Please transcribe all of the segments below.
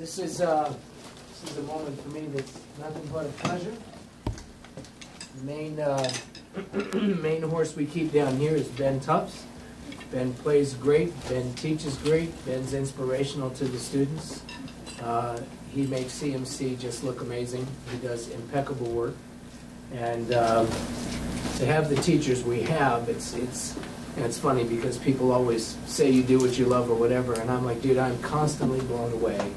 This is a moment for me that's nothing but a pleasure. The main horse we keep down here is Ben Tufts. Ben plays great. Ben teaches great. Ben's inspirational to the students. He makes CMC just look amazing. He does impeccable work. And to have the teachers we have, it's funny because people always say you do what you love or whatever, and I'm like, dude, I'm constantly blown away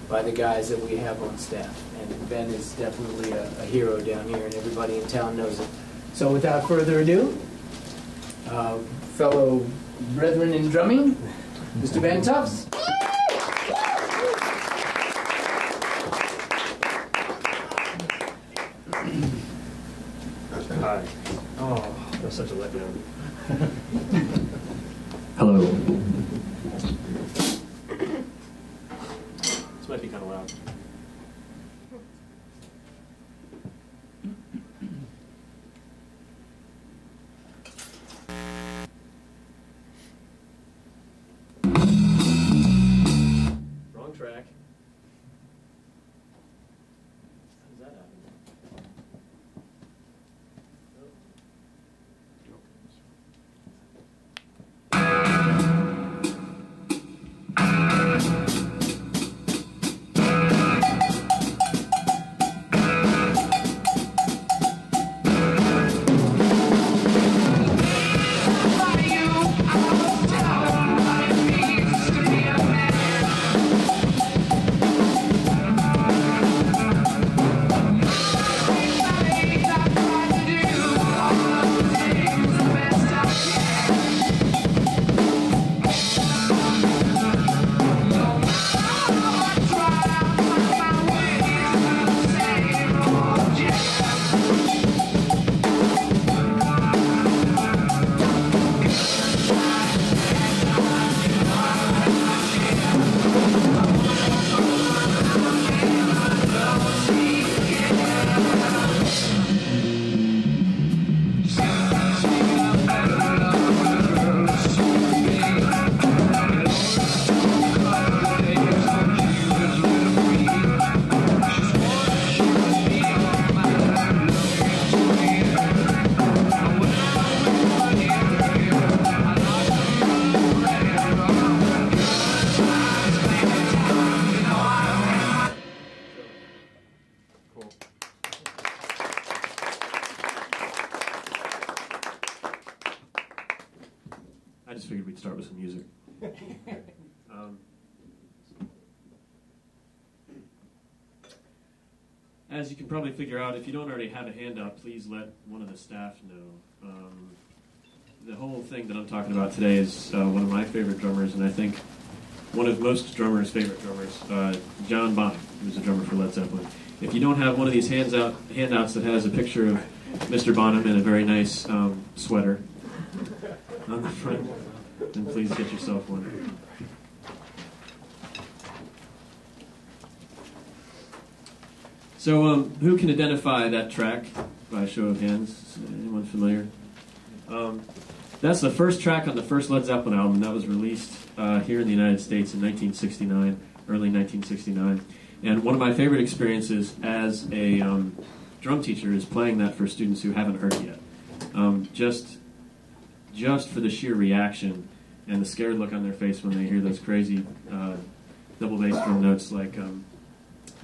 by the guys that we have on staff. And Ben is definitely a hero down here, and everybody in town knows it. So without further ado, fellow brethren in drumming, Mr. Ben Tufts. Hi. Oh, that's such a letdown. Hello. This might be kind of loud. Wrong track. How does that happen? I just figured we'd start with some music. As you can probably figure out, if you don't already have a handout, please let one of the staff know. The whole thing that I'm talking about today is one of my favorite drummers, and I think one of most drummers' favorite drummers, John Bonham, who's a drummer for Led Zeppelin. If you don't have one of these handouts that has a picture of Mr. Bonham in a very nice sweater on the front, then please get yourself one. So, who can identify that track by a show of hands? Is anyone familiar? That's the first track on the first Led Zeppelin album that was released here in the United States in 1969, early 1969. And one of my favorite experiences as a drum teacher is playing that for students who haven't heard it yet. Just for the sheer reaction and the scared look on their face when they hear those crazy double bass drum notes like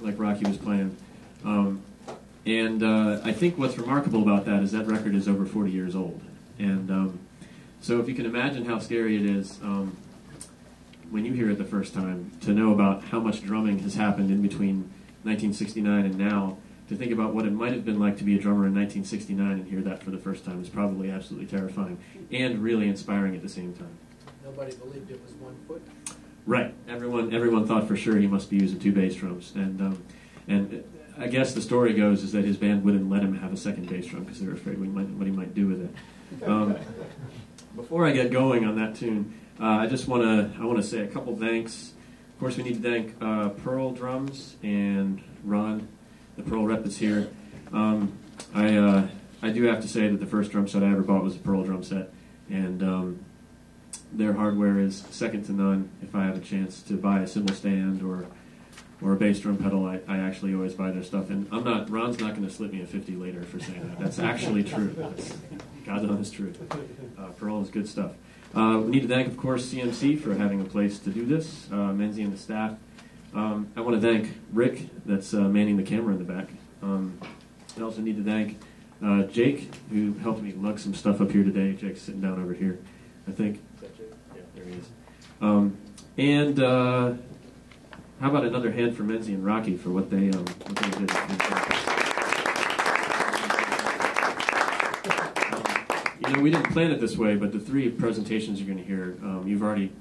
Rocky was playing. I think what's remarkable about that is that record is over 40 years old. And so if you can imagine how scary it is when you hear it the first time, to know about how much drumming has happened in between 1969 and now, to think about what it might have been like to be a drummer in 1969 and hear that for the first time is probably absolutely terrifying and really inspiring at the same time. Nobody believed it was 1 foot. Right. Everyone thought for sure he must be using 2 bass drums. And I guess the story goes is that his band wouldn't let him have a second bass drum because they were afraid what he might do with it. Before I get going on that tune, I want to say a couple thanks. Of course, we need to thank Pearl Drums and Ron, the Pearl rep that's here. I do have to say that the first drum set I ever bought was a Pearl drum set, and their hardware is second to none. If I have a chance to buy a cymbal stand or or a bass drum pedal, I actually always buy their stuff. And Ron's not going to slip me a 50 later for saying that. That's actually true. That's God's honest truth for all his good stuff. We need to thank, of course, CMC for having a place to do this, Menzie and the staff. I want to thank Rick, that's manning the camera in the back. I also need to thank Jake, who helped me lug some stuff up here today. Jake's sitting down over here, I think. Is that Jake? Yeah, there he is. How about another hand for Menzie and Rocky for what they did? We didn't plan it this way, but the three presentations you're going to hear, you've already,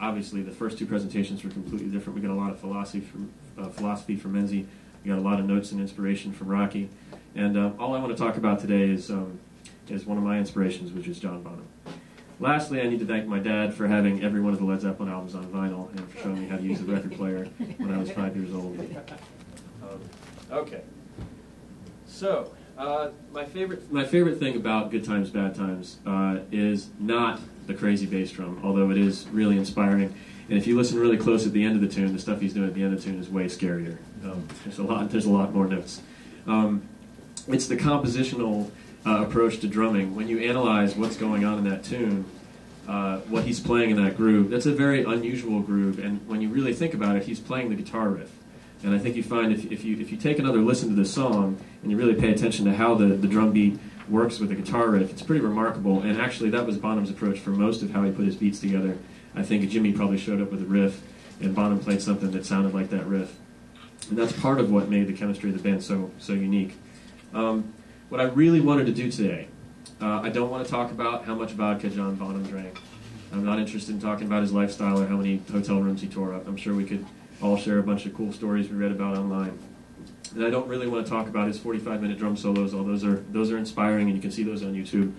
obviously, the first two presentations were completely different. We got a lot of philosophy from Menzie. We got a lot of notes and inspiration from Rocky. And all I want to talk about today is one of my inspirations, which is John Bonham. Lastly, I need to thank my dad for having every one of the Led Zeppelin albums on vinyl and for showing me how to use the record player when I was 5 years old. Okay. So, my favorite thing about Good Times, Bad Times is not the crazy bass drum, although it is really inspiring. And if you listen really close at the end of the tune, the stuff he's doing at the end of the tune is way scarier. There's a lot more notes. It's the compositional approach to drumming. When you analyze what's going on in that tune, what he's playing in that groove, that's a very unusual groove. And when you really think about it, he's playing the guitar riff. And I think you find if you take another listen to this song and you really pay attention to how the drum beat works with the guitar riff, it's pretty remarkable. And actually, that was Bonham's approach for most of how he put his beats together. I think Jimmy probably showed up with a riff, and Bonham played something that sounded like that riff. And that's part of what made the chemistry of the band so unique. What I really wanted to do today, I don't want to talk about how much vodka John Bonham drank. I'm not interested in talking about his lifestyle or how many hotel rooms he tore up. I'm sure we could all share a bunch of cool stories we read about online. And I don't really want to talk about his 45-minute drum solos, although those are inspiring, and you can see those on YouTube.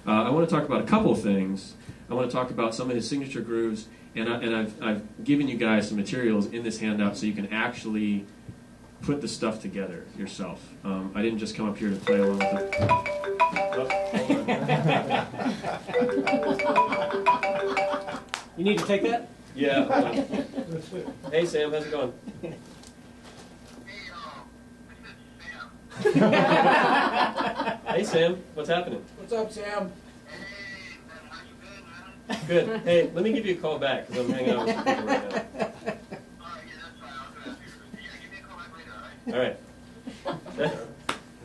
I want to talk about a couple of things. I want to talk about some of his signature grooves, and I've given you guys some materials in this handout so you can actually put the stuff together yourself. I didn't just come up here to play along with it. You need to take that? Yeah. Hey Sam, how's it going? Hey Sam, what's happening? What's up, Sam? Good. Hey, let me give you a call back because I'm hanging out with some people right now. All right.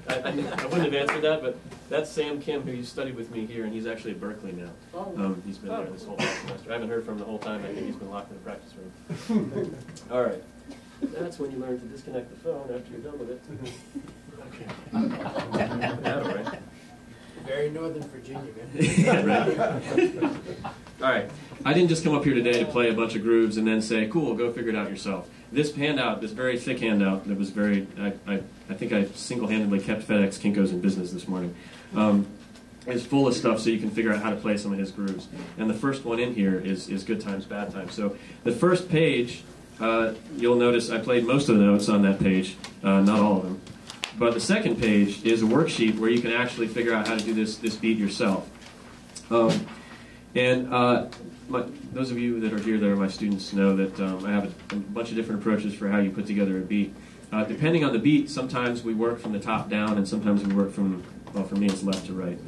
I wouldn't have answered that, but that's Sam Kim, who you studied with me here, and he's actually at Berkeley now. He's been there this whole semester. I haven't heard from him the whole time. I think he's been locked in the practice room. All right. That's when you learn to disconnect the phone after you're done with it. Okay. All right. Very Northern Virginia, man. Yeah, right. All right. I didn't just come up here today to play a bunch of grooves and then say, cool, go figure it out yourself. This handout, this very thick handout that was very, I think I single-handedly kept FedEx Kinko's in business this morning, is full of stuff so you can figure out how to play some of his grooves. And the first one in here is Good Times, Bad Times. So the first page, you'll notice I played most of the notes on that page, not all of them. But the second page is a worksheet where you can actually figure out how to do this beat yourself. Those of you that are here that are my students know that I have a bunch of different approaches for how you put together a beat. Depending on the beat, sometimes we work from the top down, and sometimes we work from, well, for me it's left to right.